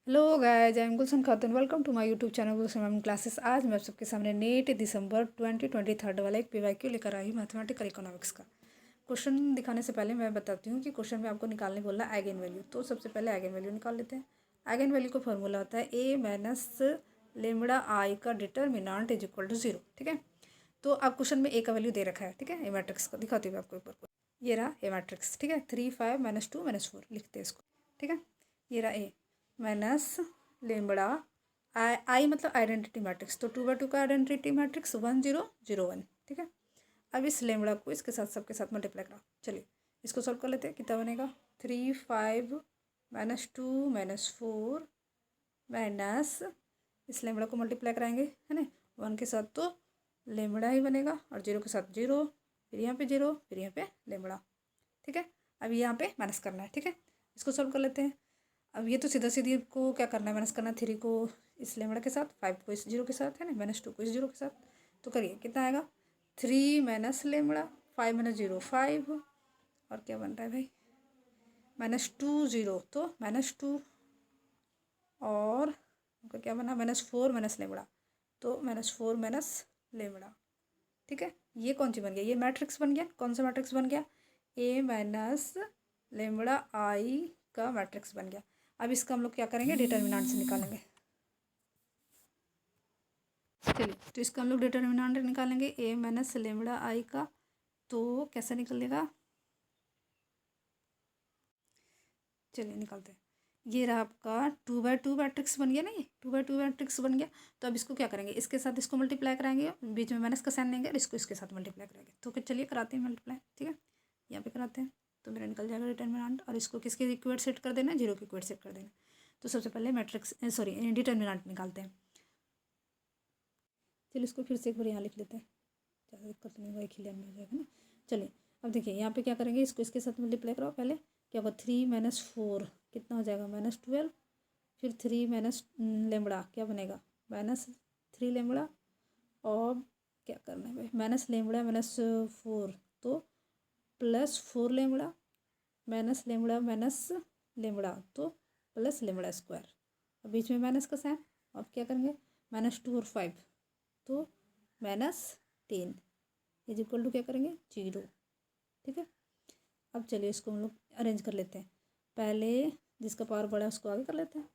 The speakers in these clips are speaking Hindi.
Hello guys, I am Gulshan Khatoon. Welcome to my YouTube channel Gulshan ma'am classes. आज मैं आप सबके सामने नेट दिसंबर 2023 वाला एक पीवाईक्यू लेकर आई हूँ मैथमेटिकल इकोनॉमिक्स का। क्वेश्चन दिखाने से पहले मैं बताती हूँ कि क्वेश्चन में आपको निकालने बोला आइगन वैल्यू। तो सबसे पहले आइगन वैल्यू निकाल लेते हैं। आइगन वैल्यू का फॉर्मूला होता है ए माइनस लेमड़ा आई का डिटर्मिनांट इज इक्वल टू 0। ठीक है, तो आप क्वेश्चन में ए का वैल्यू दे रखा है। ठीक है, ए मैट्रिक्स का दिखाती हूँ आपको एक बार। ये रहा ए मैट्रिक्स। ठीक है, 3 5 -2 -4 लिखते हैं इसको। ठीक है, ये रहा ए माइनस लेमड़ा आई मतलब आइडेंटिटी मैट्रिक्स, तो 2/2 का आइडेंटिटी मैट्रिक्स 1 0 0 1। ठीक है, अब इस लेमड़ा को इसके साथ सबके साथ मल्टीप्लाई करा। चलिए इसको सॉल्व कर लेते हैं। कितना बनेगा 3 5 -2 -4 माइनस इस लेमड़ा को मल्टीप्लाई कराएंगे है ना, 1 के साथ तो लेमड़ा ही बनेगा और 0 के साथ 0, फिर यहाँ पे 0, फिर यहाँ पे लेमड़ा। ठीक है, अब यहाँ पे माइनस करना है। ठीक है, इसको सॉल्व कर लेते हैं। अब ये तो सीधा सीधी को क्या करना है, माइनस करना है 3 को इस लेमड़ा के साथ, 5 को इस 0 के साथ है ना, -2 को इस 0 के साथ। तो करिए कितना आएगा 3 माइनस लेमड़ा 5 -0 5 और क्या बन रहा है भाई -2 0, तो -2 और उनका क्या बना -4 माइनस लेमड़ा, तो -4 माइनस लेमड़ा। ठीक है, ये कौन सी बन गया, ये मैट्रिक्स बन गया। कौन सा मैट्रिक्स बन गया, ए माइनस लेमड़ा आई का मैट्रिक्स बन गया। अब इसका हम लोग क्या करेंगे, डिटर्मिनेंट से निकालेंगे। चलिए तो इसका हम लोग डिटर्मिनेंट निकालेंगे ए माइनस लेमड़ा आई का, तो कैसे निकलेगा, चलिए निकालते हैं। ये रहा आपका 2/2 मैट्रिक्स बन गया ना, ये 2/2 मैट्रिक्स बन गया। तो अब इसको क्या करेंगे, इसके साथ इसको मल्टीप्लाई कराएंगे, बीच में माइनस का साइन लेंगे और इसको इसके साथ मल्टीप्लाई करेंगे। तो फिर चलिए कराते हैं मल्टीप्लाई। ठीक है, यहाँ पे कराते हैं तो मेरा निकल जाएगा डिटर्मिनेंट, और इसको किसके इक्वेट सेट कर देना, 0 के इक्वेट सेट कर देना। तो सबसे पहले मैट्रिक्स सॉरी डिटर्मिनेंट निकालते हैं। चलिए इसको फिर से एक बार यहाँ लिख लेते हैं, ज़्यादा दिक्कत नहीं होगा, एक ही लाइन में हो जाएगा ना। चलिए अब देखिए यहाँ पे क्या करेंगे, इसको इसके साथ मल्टीप्लाई कराओ। पहले क्या होगा 3 -4 कितना हो जाएगा -12, फिर 3 माइनस लेमड़ा क्या बनेगा -3 लेमड़ा, और क्या करना है भाई माइनस लेमड़ा -4, तो +4 lambda minus lambda minus lambda, तो प्लस लेमड़ा स्क्वायर। अब बीच में माइनस का साइन, अब क्या करेंगे -2 और 5, तो -10 इज इक्वल टू क्या करेंगे 0। ठीक है, अब चलिए इसको हम लोग अरेंज कर लेते हैं। पहले जिसका पावर बड़ा है उसको आगे कर लेते हैं,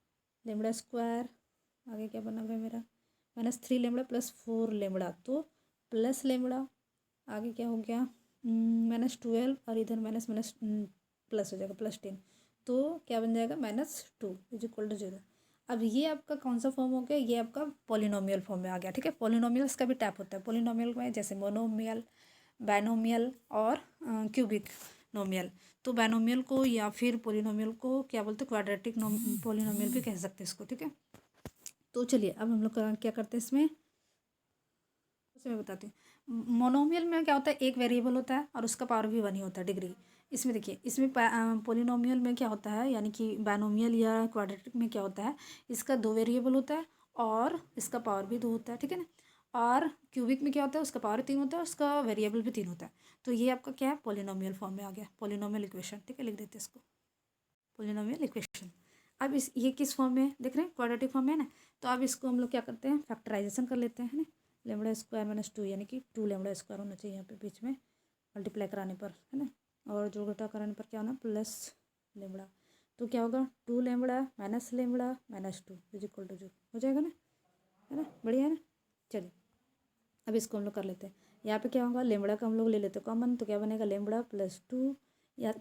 लेमड़ा स्क्वायर, आगे क्या बना हुआ है मेरा -3 लेमड़ा +4 लेमड़ा, तो प्लस लेमड़ा, आगे क्या हो गया -12 और इधर माइनस माइनस प्लस हो जाएगा +10, तो क्या बन जाएगा -2 इज इक्वल टू 0। अब ये आपका कौन सा फॉर्म हो गया, ये आपका पॉलिनोमियल फॉर्म में आ गया। ठीक है, पॉलिनोमियल्स का भी टाइप होता है। पॉलिनोमियल में जैसे मोनोमियल, बाइनोमियल और क्यूबिक नोमियल। तो बाइनोमियल को या फिर पॉलिनोमियल को क्या बोलते हैं, क्वाड्रेटिक पॉलिनोमियल भी कह सकते हैं इसको। ठीक है, तो चलिए अब हम लोग क्या करते हैं इसमें, मैं बताती हूँ। मोनोमियल में क्या होता है, एक वेरिएबल होता है और उसका पावर भी 1 ही होता है, डिग्री। इसमें देखिए, इसमें पॉलिनोमियल में क्या होता है, यानी कि बाइनोमियल या क्वाड्रेटिक में क्या होता है, इसका 2 वेरिएबल होता है और इसका पावर भी 2 होता है। ठीक है ना, और क्यूबिक में क्या होता है, उसका पावर 3 होता है, उसका वेरिएबल भी 3 होता है। तो ये आपका क्या है, पॉलिनोमियल फॉर्म में आ गया, पॉलिनोमियल इक्वेशन। ठीक है, लिख देते हैं इसको, पॉलिनोमियल इक्वेशन। अब इस ये किस फॉर्म में है, देख रहे हैं क्वाड्रेटिक फॉर्म में है ना। तो अब इसको हम लोग क्या करते हैं, फैक्टराइजेशन कर लेते हैं, है ना। लेमड़ा स्क्वायर -2 यानी कि 2 लेमड़ा स्क्वायर होना चाहिए यहाँ पे बीच में, मल्टीप्लाई कराने पर है ना, और जोड़ घटा कराने पर क्या होना प्लस लेमड़ा। तो क्या होगा 2 lambda minus lambda -2 is equal to 0 हो जाएगा ना, है ना, बढ़िया है ना। चलिए अब इसको हम लोग कर लेते हैं। यहाँ पे क्या होगा, लेमड़ा का हम लोग ले लेते हैं कॉमन, तो क्या बनेगा लेमड़ा +2, या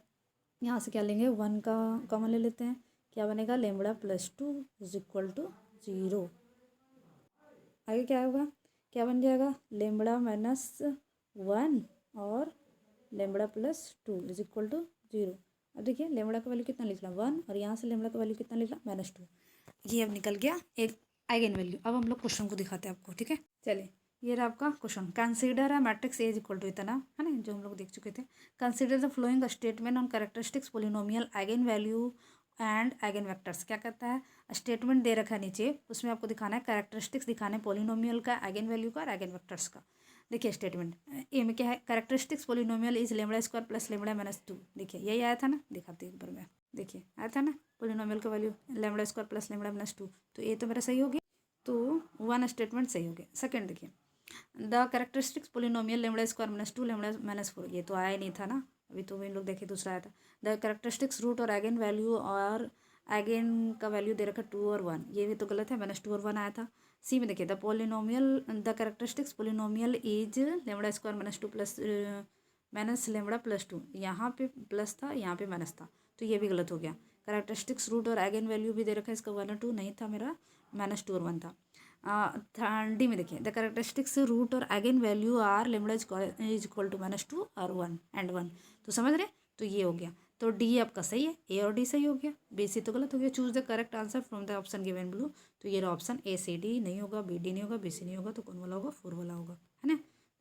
यहाँ से क्या लेंगे 1 का कॉमन ले लेते हैं, क्या बनेगा लेमड़ा +2 इज इक्वल टू 0। आगे क्या होगा, क्या बन जाएगा लेमड़ा -1 और लेमड़ा +2 इज इक्वल टू 0। अब देखिए लेमड़ा का वैल्यू कितना लिखना 1 और यहाँ से लेमड़ा का वैल्यू कितना लिखना -2। ये अब निकल गया एक आइगन वैल्यू। अब हम लोग क्वेश्चन को दिखाते हैं आपको। ठीक है, चलिए ये रहा आपका क्वेश्चन। कंसीडर है matrix A is equal to इतना, है ना, जो हम लोग देख चुके थे। Consider the following statement on characteristics polynomial eigen value and eigen vectors. क्या कहता है, स्टेटमेंट दे रखा है नीचे, उसमें आपको दिखाना है कैरेक्टरिस्टिक्स, दिखाना है पोलिनोमियल का, आइगन वैल्यू का और आइगन वेक्टर्स का। देखिए स्टेटमेंट ए में क्या है, characteristics polynomial is lambda square plus lambda minus 2। देखिए यही आया था ना, दिखाते एक बार मैं, देखिए आया था ना पोलिनोमियल का value lambda square plus lambda minus 2, तो ये तो मेरा सही हो गया, तो वन स्टेटमेंट सही हो गया। सेकंड देखिए, the characteristics polynomial lambda square minus 2 lambda minus 4, ये तो आया ही नहीं था ना, अभी तो इन लोग देखे दूसरा आया था। द कैरेक्टरिस्टिक्स रूट और एगेन वैल्यू और एगेन का वैल्यू दे रखा 2 और 1, ये भी तो गलत है, माइनस 2 और 1 आया था। सी में देखिए the polynomial the characteristics polynomial is lambda square minus 2 plus minus lambda plus 2, यहाँ पे प्लस था यहाँ पे माइनस था, तो ये भी गलत हो गया। कैरेक्टरिस्टिक्स रूट और एगेन वैल्यू भी दे रखा है, इसका 1 और 2 नहीं था, मेरा माइनस 2 और 1 था। डी में देखिए द कैरेक्टरिस्टिक्स रूट और eigen value are lambda is equal to minus 2 और 1 एंड 1, तो समझ रहे, तो ये हो गया, तो डी आपका सही है, ए और डी सही हो गया, बी सी तो गलत हो गया। Choose the correct answer from the option given blue, तो ये ऑप्शन ए सी डी नहीं होगा, बी डी नहीं होगा, बी सी नहीं होगा, तो कौन वाला होगा, 4 वाला होगा, है ना,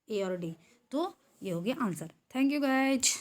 ए और डी, तो ये हो गया आंसर। Thank you guys.